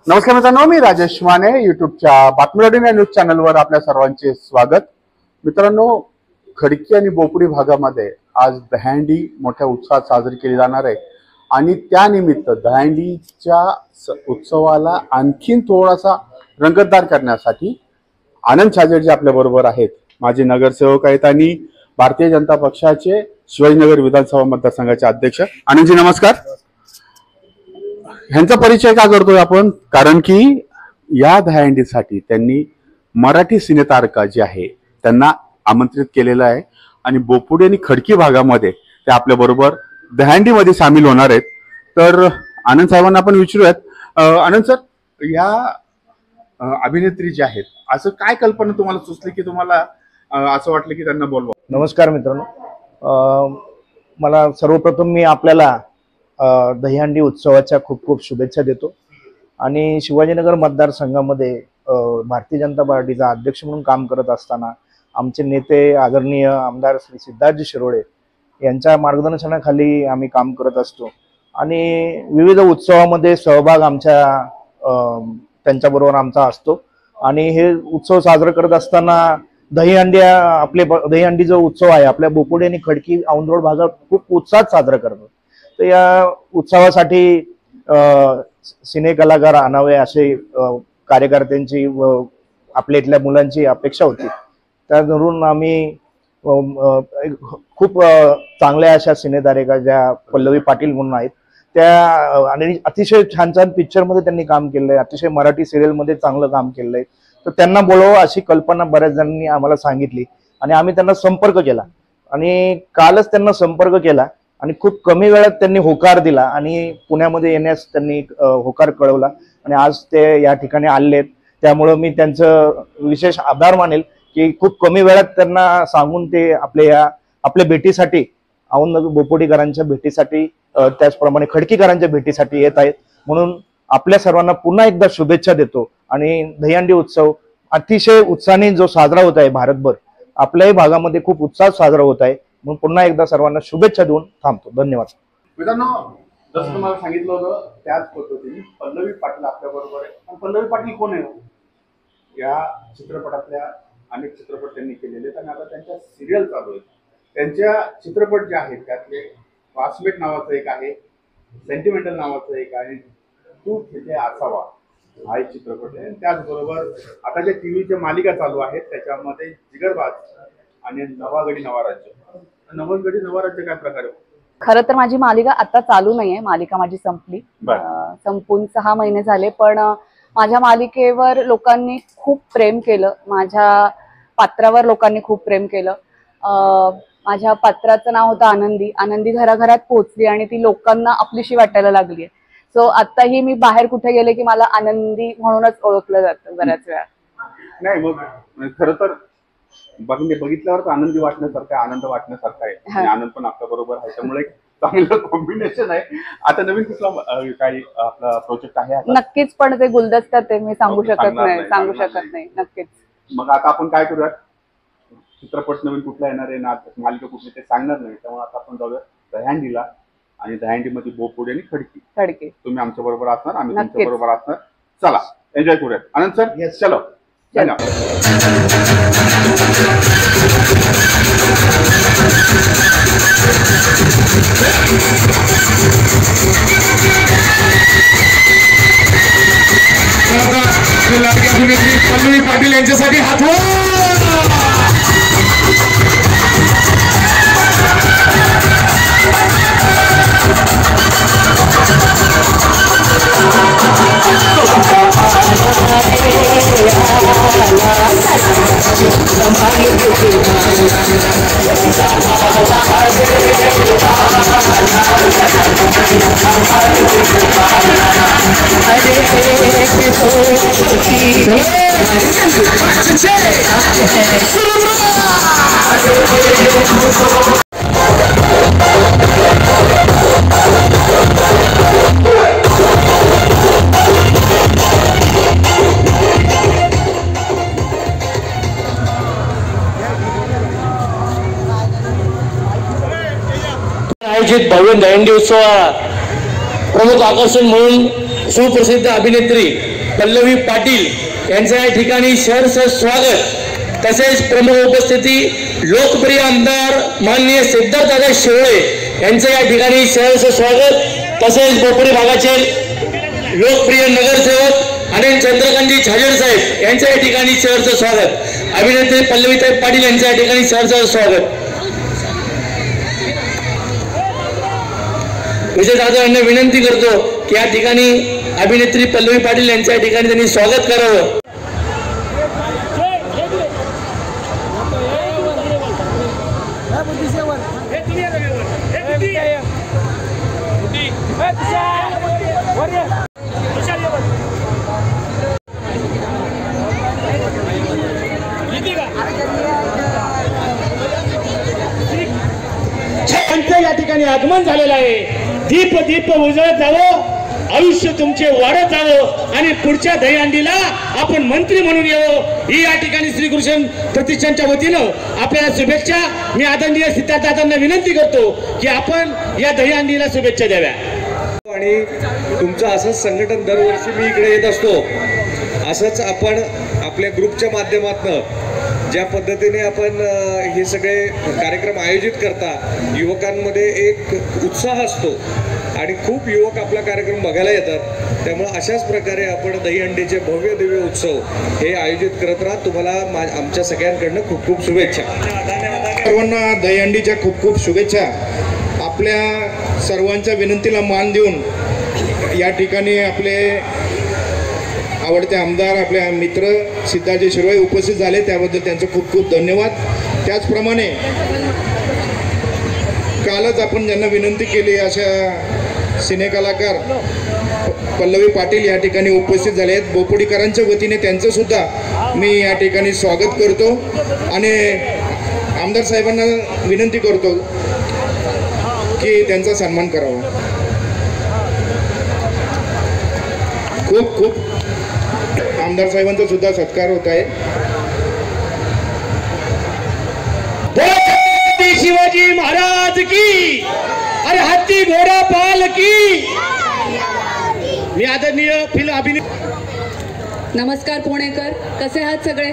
नमस्कार मित्रांनो, मी राजेश माने युट्यूबच्या बातमीवाडी न्यूज चॅनलवर आपल्या सर्वांचे स्वागत। मित्रांनो, खडकी आणि बोपुडी भागामध्ये आज दहीहंडी मोठ्या उत्साहात साजरी केली जाणार आहे आणि त्यानिमित्त दहीहंडीच्या उत्सवाला आणखीन थोडासा रंगतदार करण्यासाठी आनंद छाजेड आपल्या बरोबर आहेत। माजी नगरसेवक आहेत आणि भारतीय जनता पक्षाचे शिवाजीनगर विधानसभा मतदारसंघाचे अध्यक्ष। आनंदजी नमस्कार। ह्यांचा परिचय का करतोय आपण, कारण की या दहीहंडीसाठी त्यांनी मराठी सिनेतारका जे आहे त्यांना आमंत्रित केलेलं आहे आणि बोपुडी आणि खडकी भागामध्ये ते आपल्या बरोबर दहीहंडीमध्ये सामील होणार आहेत। तर आनंद साहेबांना आपण विचारूयात, आनंद सर, या अभिनेत्री जे आहेत असं काय कल्पना तुम्हाला सुचली की तुम्हाला असं वाटलं की त्यांना बोलवा? नमस्कार मित्रांनो, मला सर्वप्रथम मी आपल्याला दहीहंडी उत्सवाच्या खूप खूप शुभेच्छा देतो आणि शिवाजीनगर मतदारसंघामध्ये भारतीय जनता पार्टीचा अध्यक्ष म्हणून काम करत असताना आमचे नेते आदरणीय आमदार श्री सिद्धार्थजी शिरोळे यांच्या मार्गदर्शनाखाली आम्ही काम करत असतो आणि विविध उत्सवामध्ये सहभाग त्यांच्याबरोबर आमचा असतो आणि हे उत्सव साजरा करत असताना दहीहंडी जो उत्सव आहे आपल्या बोपुडी आणि खडकी औंधरोड भागात खूप उत्साहात साजरा करतो। तर या उत्सवासाठी सिने कलाकार आणावे असे कार्यकर्त्यांची व आपल्या इथल्या मुलांची अपेक्षा होती। त्यावरून आम्ही खूप चांगल्या अशा सिनेतारिका ज्या पल्लवी पाटील म्हणून आहेत त्या आणि अतिशय छान छान पिक्चरमध्ये त्यांनी काम केलंय, अतिशय मराठी सिरियलमध्ये चांगलं काम केलंय, तर त्यांना बोलवावं अशी कल्पना बऱ्याच जणांनी आम्हाला सांगितली आणि आम्ही त्यांना संपर्क केला आणि कालच त्यांना संपर्क केला आणि खूप कमी वेळात त्यांनी होकार दिला आणि पुण्यामध्ये येण्यास त्यांनी होकार कळवला आणि आज ते या ठिकाणी आलेत। त्यामुळे मी त्यांचं विशेष आभार मानेल की खूप कमी वेळात त्यांना सांगून ते आपल्या भेटीसाठी औंध बोपुडीकरांच्या भेटीसाठी त्याचप्रमाणे खडकीकरांच्या भेटीसाठी येत आहेत। म्हणून आपल्या सर्वांना पुन्हा एकदा शुभेच्छा देतो आणि दहीहंडी उत्सव अतिशय उत्साहाने जो साजरा होत आहे भारतभर, आपल्याही भागामध्ये खूप उत्साह साजरा होत आहे। म्हणून पुन्हा एकदा सर्वांना शुभेच्छा देऊन थांबतो। धन्यवाद। मित्रांनो, जसं तुम्हाला सांगितलं होतं त्याच पद्धतीने पल्लवी पाटील आपल्या बरोबर आहे। पल्लवी पाटील कोण आहे? या चित्रपटातल्या अनेक चित्रपट त्यांनी केलेले आहेत आणि आता त्यांच्या सिरियल चालू आहेत। त्यांच्या चित्रपट जे आहेत त्यातले क्लासमेट नावाचं एक आहे, सेंटिमेंटल नावाचं एक आहे, तू तिथे असावा हा एक चित्रपट आहे। त्याचबरोबर आता ज्या टीव्हीच्या मालिका चालू आहेत त्याच्यामध्ये जिगरबाज आणि नवागडी नवा राज्य। नवागडी नवा राज्य काय प्रकार आहे? खरं तर माझी मालिका आता चालू नाहीये, मालिका माझी संपली, संपून 6 महिने झाले, पण माझ्या मालिकेवर लोकांनी खूप प्रेम केलं, माझ्या पात्रावर लोकांनी खूप प्रेम केलं। माझ्या पात्राचं नाव होतं आनंदी। आनंदी घराघरात पोहोचली आणि ती लोकांना आपलीशी वाटायला लागली। सो आताही मी बाहेर कुठे गेले की मला आनंदी म्हणूनच ओळखलं जातं बऱ्याच वेळा। नाही, मग खरं तर बघितल्यावर आनंदी वाटण्यासारखं, आनंद वाटण्यासारखं आहे आणि आनंद पण आपल्या बरोबर आहे, त्यामुळे चांगलं कॉम्बिनेशन आहे। आता नवीन कुठला काही आपला प्रोजेक्ट आहे? नक्कीच, पण ते गुलदस्त्यात ते मी सांगू शकत नाही। नक्कीच। मग आता आपण काय करूयात, चित्रपट नवीन कुठला येणार आहे, मालिका कुठली ते सांगणार नाही, त्यामुळे आता आपण जाऊया दहीहंडीला आणि दहीहंडीमध्ये बोपुडी आणि खडकी। तुम्ही आमच्या बरोबर असणार, आम्ही तुमच्या बरोबर असणार। चला एन्जॉय करूयात। आनंद सर, येस, चलो, धन्यवाद। पल्लवी पाटील यांच्यासाठी हात आयोजित भव्य दहीहंडी उत्सवात प्रमुख आकर्षण म्हणून सुप्रसिद्ध अभिनेत्री पल्लवी पाटील यांचं या ठिकाणी सहर्ष स्वागत। तसेच प्रमुख उपस्थिती लोकप्रिय आमदार माननीय सिद्धार्थदादा शिरोळे यांचं या ठिकाणी सहर्ष स्वागत। तसेच बोपोडी भागाचे लोकप्रिय नगरसेवक आणि चंद्रकांतजी झाजेड साहेब यांचं या ठिकाणी सहर्ष स्वागत। अभिनेत्री पल्लवीताई पाटील यांचं या ठिकाणी सहर्ष स्वागत। विजय दादा यांना विनंती करतो की या ठिकाणी अभिनेत्री पल्लवी पाटील यांच्या ठिकाणी त्यांनी स्वागत करावं। या ठिकाणी आगमन झालेलं आहे। दीप दीप उजळत जावं, आयुष्य तुमचे वाढत जावं आणि पुढच्या दहीहंडीला आपण मंत्री म्हणून येऊ ही या ठिकाणी श्रीकृष्ण प्रतिष्ठानच्या वतीनं आपल्याला शुभेच्छा। मी आदरणीय सिद्धार्थदादांना विनंती करतो की आपण या दहीहंडीला शुभेच्छा द्याव्या। आणि तुमचं असंच संघटन दरवर्षी मी इकडे येत असतो। असंच आपण आपल्या ग्रुपच्या माध्यमातून ज्या पद्धतीने आपण हे सगळे कार्यक्रम आयोजित करता, युवकांमध्ये एक उत्साह असतो आणि खूप युवक आपला कार्यक्रम बघायला येतात। त्यामुळे अशाच प्रकारे आपण दहीहंडीचे भव्य दिव्य उत्सव हे आयोजित करत राहा। तुम्हाला आमच्या सगळ्यांकडनं खूप खूप शुभेच्छा। सर्वांना दहीहंडीच्या खूप खूप शुभेच्छा। आपल्या सर्वांच्या विनंतीला मान देऊन या ठिकाणी आपले आवडते आमदार आपले मित्र सिद्धार्थजी शिरोळे उपस्थित झाले, त्याबद्दल त्यांचं खूप खूप धन्यवाद। त्याचप्रमाणे कालच आपण ज्यांना विनंती केली अशा सिनेकलाकार पल्लवी पाटील या ठिकाणी उपस्थित झाले आहेत। बोपोडीकरांच्या वतीने त्यांचं सुद्धा मी या ठिकाणी स्वागत करतो आणि आमदार साहेबांना विनंती करतो की त्यांचा सन्मान करावा। खूप खूप आमदार साहेबांचा सुद्धा सत्कार होत आहे। शिवाजी महाराज की, अरे हत्ती घोडा पाल की। मी आदरणीय फिल्म अभिनेते। नमस्कार पुणेकर, कसे आहात सगळे?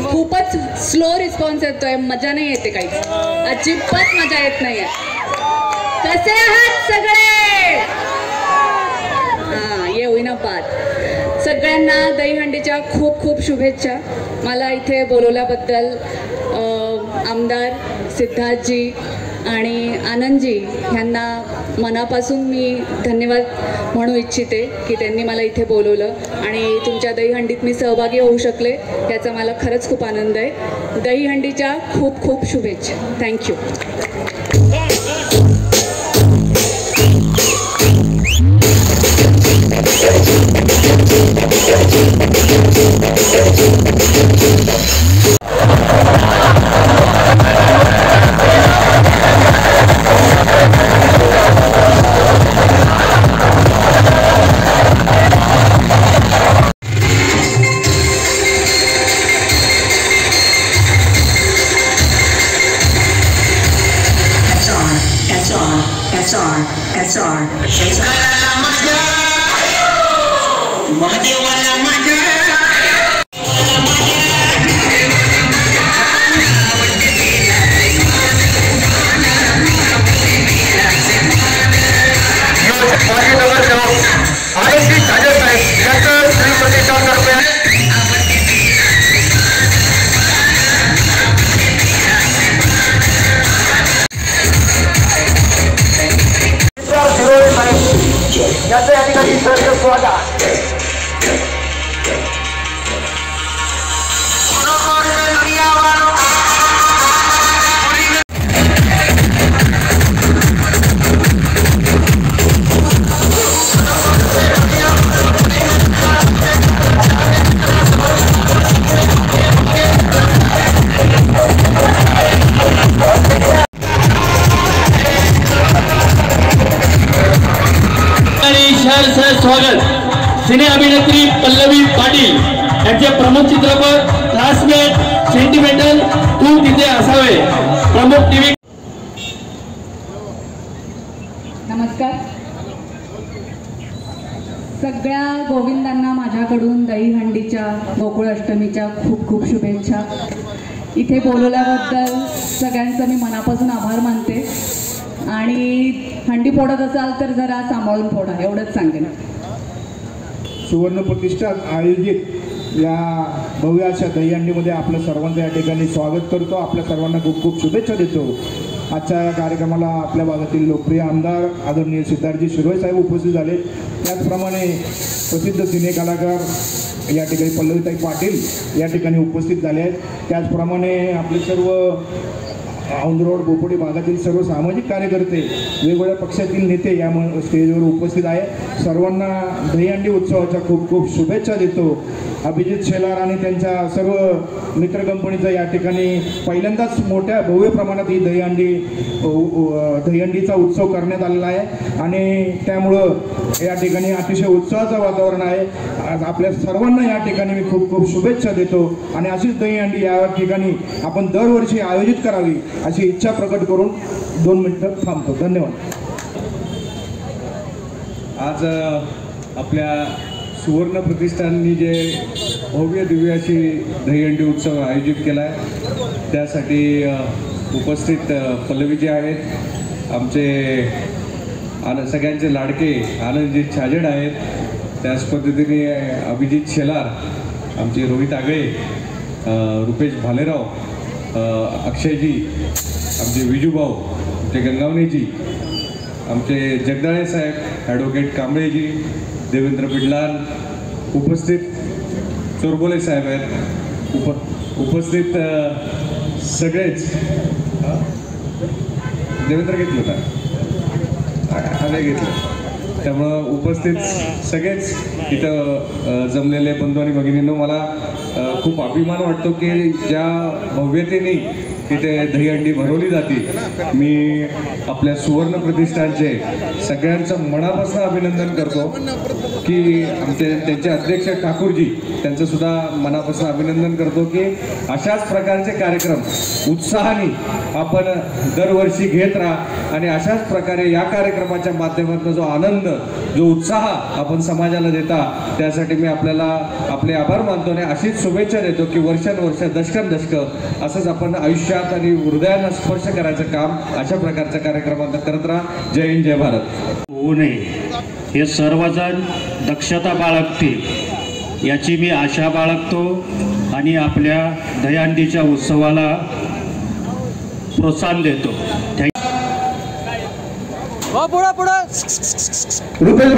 खूपच स्लो रिस्पॉन्स येतोय, मजा नाही येते, काही अजिबात मजा येत नाहीये। कसे आहात सगळे? हा, ये होईना बात। सगळ्यांना दहीहंडीच्या खूप खूप शुभेच्छा। मला इथे बोलवल्याबद्दल आमदार सिद्धार्थजी आणि आनंदजी यांना मनापासून मी धन्यवाद म्हणू इच्छिते की त्यांनी मला इथे बोलवलं आणि तुमच्या दहीहंडीत मी सहभागी होऊ शकले, याचा मला खरंच खूप आनंद आहे। दहीहंडीच्या खूप खूप शुभेच्छा। थँक्यू। स्वागत। सिने अभिनेत्री पल्लवी पाटील यांचे प्रमुख चित्रपट क्लासमेट, सेंटिमेंटल, तू तिथे असावे, प्रमुख टीव्ही। नमस्कार। सगळ्या गोविंदांना माझ्याकडून दहीहंडीच्या गोकुळ अष्टमीच्या खूप खूप शुभेच्छा. इथे बोलवल्याबद्दल सगळ्यांचं मी मनापासून आभार मानते आणि हंडी फोडत असाल तर जरा सांभाळून फोडा एवढंच सांगेन. सुवर्ण प्रतिष्ठान आयोजित या भव्य अशा दहीहंडीमध्ये आपलं सर्वांचं या ठिकाणी स्वागत करतो. आपल्या सर्वांना खूप खूप शुभेच्छा देतो. आजच्या या कार्यक्रमाला आपल्या भागातील लोकप्रिय आमदार आदरणीय सिद्धार्थजी शिरोळे साहेब उपस्थित झाले. त्याचप्रमाणे प्रसिद्ध सिने कलाकार या ठिकाणी पल्लवीताई पाटील या ठिकाणी उपस्थित झाले आहेत. त्याचप्रमाणे आपले सर्व औंधरोड बोपोडी भागातील सर्व सामाजिक कार्यकर्ते वेगवेगळ्या पक्षातील नेते या स्टेजवर उपस्थित आहे. सर्वांना दहीहंडी उत्सवाच्या खूप खूप शुभेच्छा देतो. अभिजित शेलार आणि त्यांच्या सर्व मित्र कंपनीचा या ठिकाणी पहिल्यांदाच मोठ्या भव्य प्रमाणात ही दहीहंडीचा उत्सव करण्यात आलेला आहे आणि त्यामुळं या ठिकाणी अतिशय उत्साहाचं वातावरण आहे. आपल्या सर्वांना या ठिकाणी मी खूप खूप शुभेच्छा देतो आणि अशीच दहीहंडी या ठिकाणी आपण दरवर्षी आयोजित करावी अशी इच्छा प्रकट करून 2 मिनिटं थांबतो. धन्यवाद. आज आपल्या सुवर्ण प्रतिष्ठाननी जे भव्य दिव्य अशी दहीहंडी उत्सव आयोजित केला आहे त्यासाठी उपस्थित पल्लवीजी आहेत, आमचे सगळ्यांचे लाडके आनंदजी छाजेड आहेत. त्याच पद्धतीने अभिजित शेलार, आमचे रोहित आगळे, रुपेश भालेराव, अक्षयजी, आमचे विजूभाऊ, आमचे गंगावणेजी, आमचे जगदाळे साहेब, ॲडव्होकेट कांबळेजी, देवेंद्र बिडलाल उपस्थित, चोरबोले साहेब आहेत उपस्थित सगळेच. देवेंद्र घेतलं होता आम्ही घेतलं. त्यामुळं उपस्थित सगळेच इथं जमलेले बंधू आणि भगिनींनो, मला खूप अभिमान वाटतो की ज्या भव्यतेने इथे दहीहंडी भरवली जाते. मी आपल्या सुवर्ण प्रतिष्ठानचे सगळ्यांचं मनापासून अभिनंदन करतो की त्यांचे अध्यक्ष ठाकूरजी त्यांचं सुद्धा मनापासून अभिनंदन करतो की अशाच प्रकारचे कार्यक्रम उत्साहाने आपण दरवर्षी घेत राहा आणि अशाच प्रकारे या कार्यक्रमाच्या माध्यमातून जो आनंद, जो उत्साह आपण समाजाला देता त्यासाठी मी आपल्याला आपले आभार मानतो आणि अशीच शुभेच्छा देतो की वर्षानुवर्ष, दशकं असंच आपण आयुष्यात आणि हृदयाला स्पर्श करायचं काम अशा प्रकारच्या कार्यक्रमात करत राहा. जय हिंद, जय भारत. होऊ नये हे सर्वजण दक्षता बाळगतील याची मी आशा बाळगतो आणि आपल्या दहीहंडीच्या उत्सवाला प्रोत्साहन देतो. रुपेश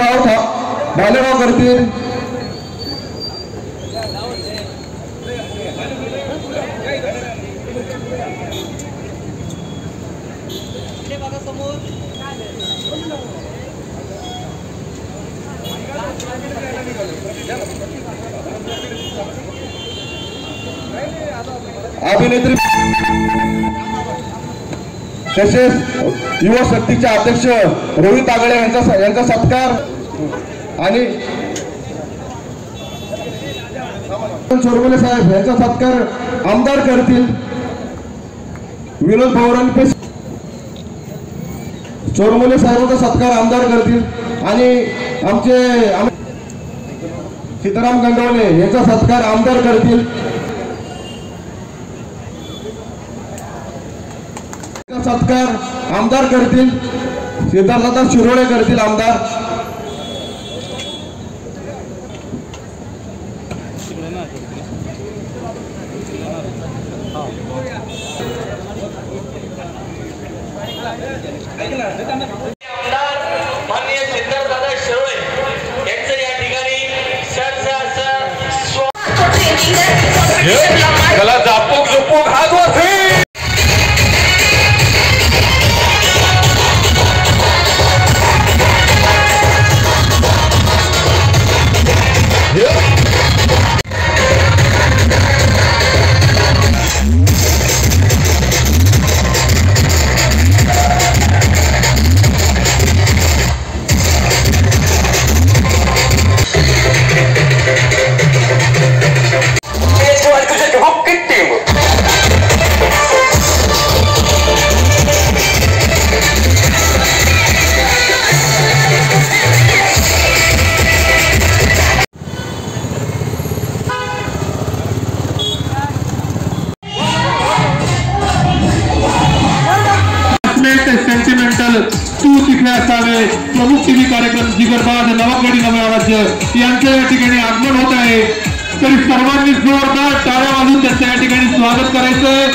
भालेराव करतील. अभिनेत्री तसेच युवा शक्तीचे अध्यक्ष रोहित आगळे यांचा सत्कार आणि चोरबोले साहेब यांचा सत्कार आमदार करतील. विनोद भाऊरांपे चोरबोले साहेबांचा सत्कार आमदार करतील आणि आमचे सीताराम गंगावले यांचा सत्कार आमदार करतील. सत्कार आमदार करतील. सिद्धार्थदादा शिरोळे करतील आमदार. माननीय सिद्धार्थदादा शिरोळे यांचं या ठिकाणी त्याला झापूक झुपूक हात वाजवी. प्रमुख टीव्ही कार्यक्रम जिगरबाज नवागडी नवे राज्य यांचं या ठिकाणी आगमन होत आहे. तरी सर्वांनी जोरदार टाळ्या वाजून त्याचं या ठिकाणी स्वागत करायचंय.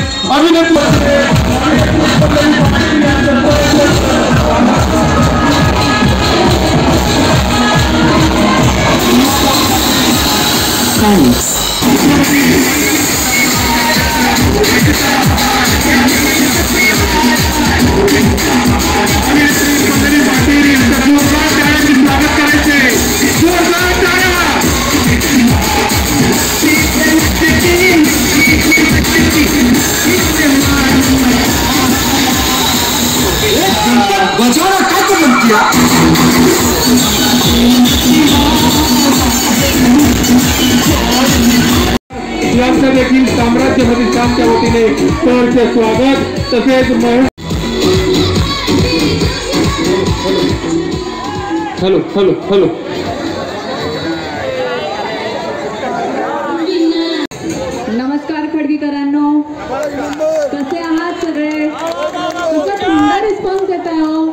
यांचं देखील साम्राज्य प्रतिष्ठानच्या वतीने सहर्ष स्वागत. तसेच हॅलो हॅलो हॅलो नमस्कार खडकीकरांनो, कसे आहात सगळे? कसा सुंदर रिस्पॉन्स देत आहे हो.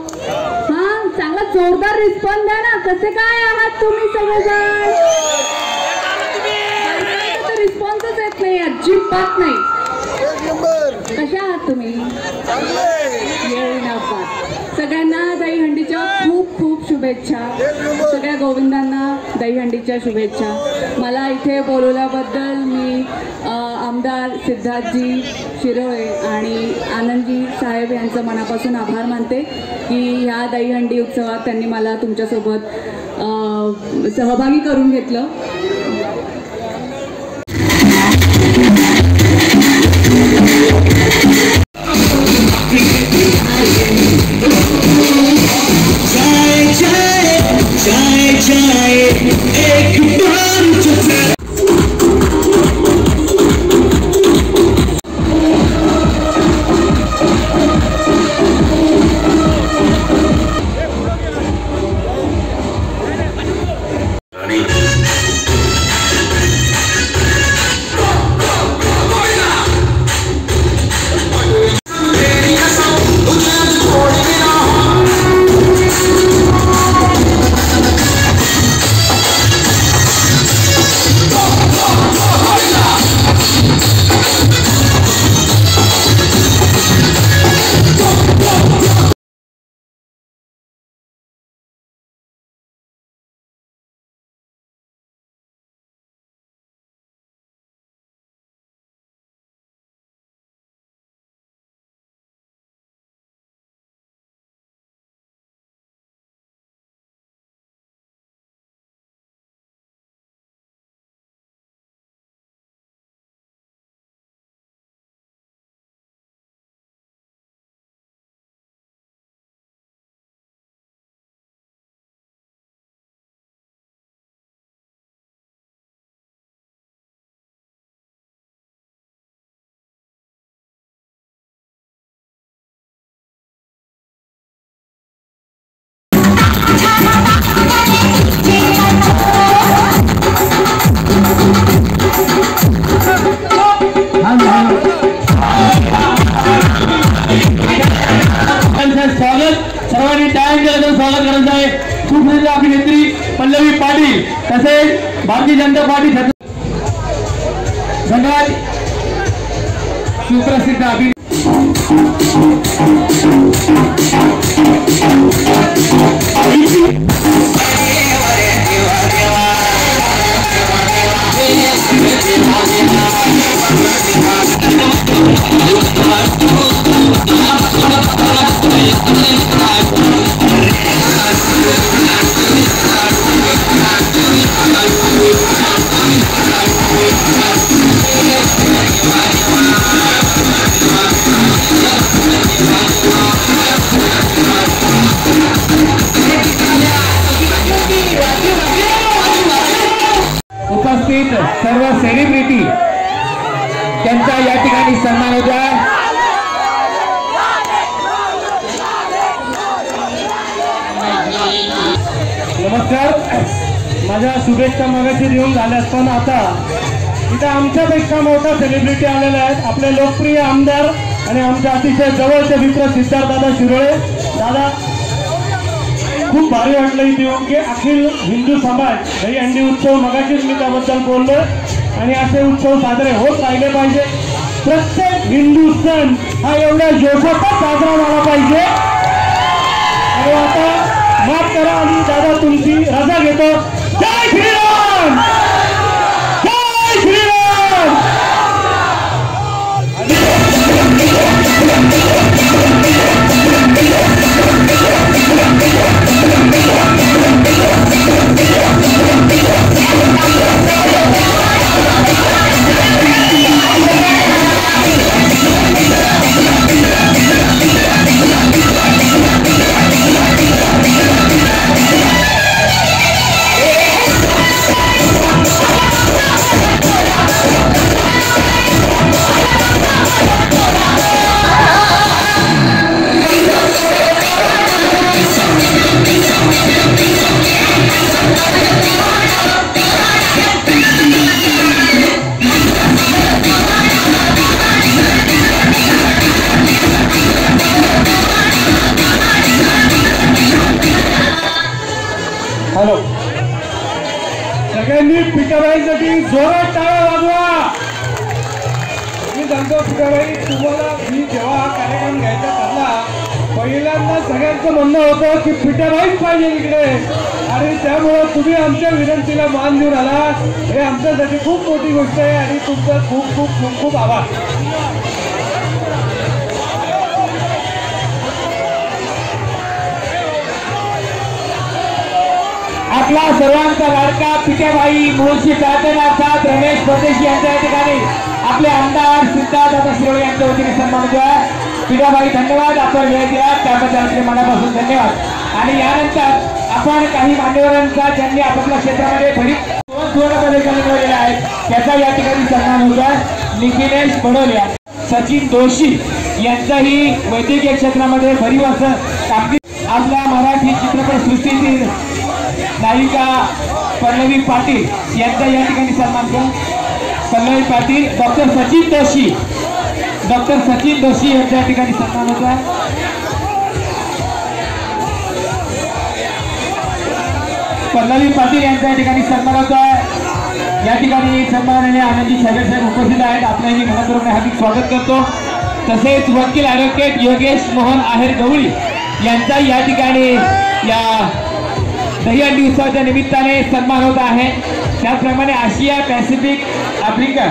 हा, चांगला जोरदार रिस्पॉन्स द्या ना. कसे काय आहात तुम्ही सगळेजण? रिस्पॉन्सच येत नाही, अजिबात नाही. कसे आहात तुम्ही? सगळ्यांना दहीहंडीच्या खूप खूप शुभेच्छा. सगळ्या गोविंदांना दहीहंडीच्या शुभेच्छा. मला इथे बोलवल्याबद्दल मी आमदार सिद्धार्थजी शिरोळे आणि आनंदजी साहेब यांचं मनापासून आभार मानते की ह्या दहीहंडी उत्सवात त्यांनी मला तुमच्यासोबत सहभागी करून घेतलं. सर्वांनी टाळ्यांच्या स्वागत करायचं आहे. सुप्रसिद्ध अभिनेत्री पल्लवी पाटील तसेच भारतीय जनता पार्टी धन्यवाद. सुप्रसिद्ध अभिनेत्री उपस्थित सर्व सेलिब्रिटी त्यांचा या ठिकाणी सन्मान होता. नमस्कार. माझ्या शुभेच्छा मागाशी देऊन झाल्यात, पण आता इथे आमच्यापेक्षा मोठा सेलिब्रिटी आलेले आहेत. आपले लोकप्रिय आमदार आणि आमच्या अतिशय जवळचे मित्र सिद्धार्थदादा शिरोळे दादा. खूप भारी वाटलं इथे येऊन की अखिल हिंदू समाज दहीहंडी उत्सव मगाशीच मी त्याबद्दल बोललो आणि असे उत्सव साजरे होत राहिले पाहिजे. प्रत्येक हिंदू सण हा एवढ्या जोशातच साजरा झाला पाहिजे. आणि आता माफ करा आणि दादा तुमची रजा घेतो. जय श्रीराम, जय श्रीराम. हॅलो, सगळ्यांनी पिठाबाईसाठी जोरात टाळ्या वाजवा. मी सांगतो पिठाबाई, तुम्हाला मी जेव्हा हा कार्यक्रम घ्यायचा ठरला पहिल्यांदा सगळ्यांचं म्हणणं होतं की पिठाबाईच पाहिजे इकडे, आणि त्यामुळं तुम्ही आमच्या विनंतीला मान देऊन आला. हे आमच्यासाठी खूप मोठी गोष्ट आहे आणि तुमचा खूप खूप खूप खूप आभार. आपला सर्वांचा लाडका पिठाबाई मुळशी प्रार्थनार्थात रमेश परदेशी यांच्या ठिकाणी आपले आमदार सिद्धार्थ शिरोळे यांच्या वतीने सन्मान होतो आहे. पिठाबाई धन्यवाद, आपण वेळ दिला त्याबद्दल आपल्या मनापासून धन्यवाद. आणि यानंतर आपण काही मान्यवरांचा ज्यांनी आपापल्या क्षेत्रामध्ये सुवर्ण पदकाने मिळवलेले आहेत त्याचा या ठिकाणी सन्मान होतो आहे. निखिलेश बडोलिया, सचिन दोशी यांचाही वैद्यकीय क्षेत्रामध्ये भरीव असं कामगिरी. आपल्या मराठी चित्रपट सृष्टीतील नायिका पल्लवी पाटील यांचा या ठिकाणी सन्मान करा. पल्लवी पाटील, डॉक्टर सचिन दोशी यांच्या ठिकाणी सन्मान होता. पल्लवी पाटील यांच्या ठिकाणी सन्मान होता. या ठिकाणी सन्मानाने आनंदी सागर साहेब उपस्थित आहेत. आपल्याही मनपूर्वक हार्दिक स्वागत करतो. तसेच वकील ॲडव्होकेट योगेश मोहन आहेर गवळी यांचा या ठिकाणी या दहीहंडी उत्सवाच्या निमित्ताने सन्मान होत आहे. त्याचप्रमाणे आशिया पॅसिफिक आफ्रिका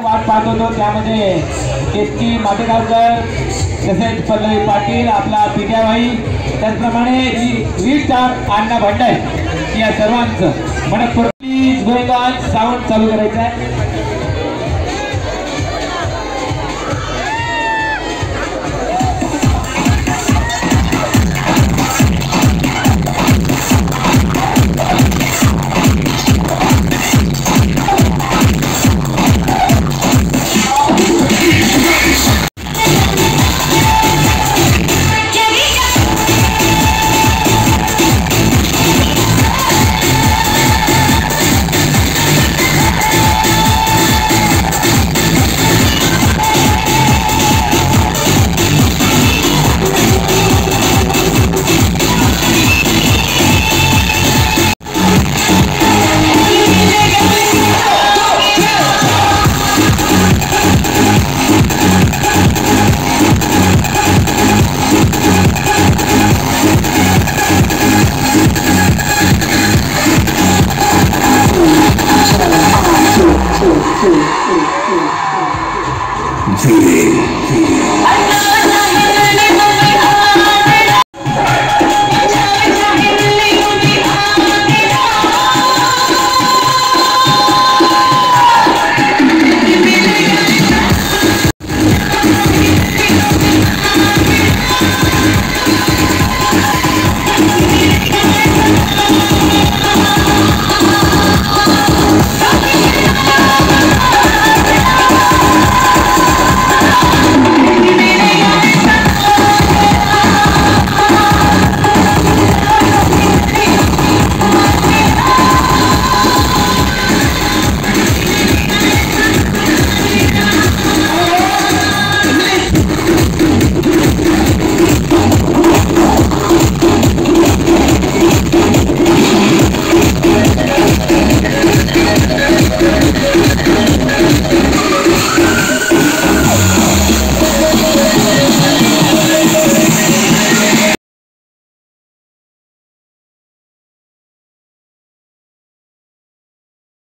वाट पाहत होतो त्यामध्ये केतकी माटेगावकर, तसेच पल्लवी पाटील, आपला पिठाबाई, त्याचप्रमाणे रीड स्टार अण्णा भंडारे या सर्वांचं मनपूर्वक साऊंड चालू करायचं आहे.